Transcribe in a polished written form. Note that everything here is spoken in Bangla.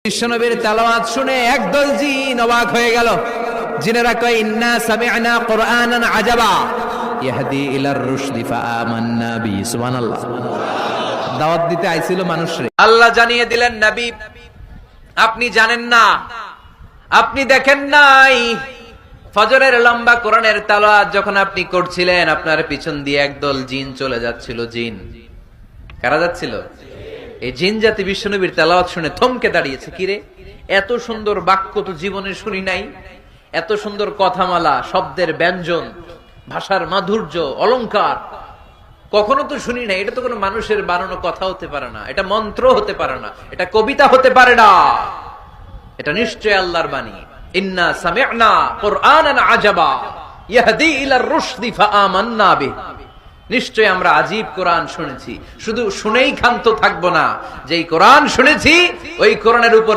বিশ্বনবীর তেলাওয়াত শুনে একদল জিন অবাক হয়ে গেল। জিনেরা কয় ইন্না সামি'না কুরআনান আজাবা ইয়াহদি ইলার রুশদি ফাআমান্না বি। সুবহানাল্লাহ। দাওয়াত দিতে আইছিল মানুষরে। আল্লাহ জানিয়ে দিলেন, নবী আপনি জানেন না, আপনি দেখেন নাই, ফজরের লম্বা কোরআনের তেলাওয়াত যখন আপনি করছিলেন আপনার পিছন দিয়ে একদল জিন চলে যাচ্ছিল। জিন কারা যাচ্ছিল? এই জিন জাতি বিশ্বনবীর তেলাওয়াত শুনে থমকে দাঁড়িয়েছে। কিরে, এত সুন্দর বাক্য তো জীবনে শুনি নাই, এত সুন্দর কথামালা, শব্দের ব্যঞ্জন, ভাষার মাধুর্য, অলংকার কখনো তো শুনি নাই। এটা তো কোনো মানুষের বানানো কথা হতে পারে না, এটা মন্ত্র হতে পারে না, এটা কবিতা হতে পারে না, এটা নিশ্চয় আল্লাহর বাণী। ইন্না সামি'না কুরআনান আজাবা ইয়াহদি ইলার রুশদি ফাআমান্না বিহি। নিশ্চয় আমরা আজীব কোরআন শুনেছি। শুধু শুনেই ক্ষান্ত থাকবো না, যেই কোরআন শুনেছি ওই কোরআনের উপর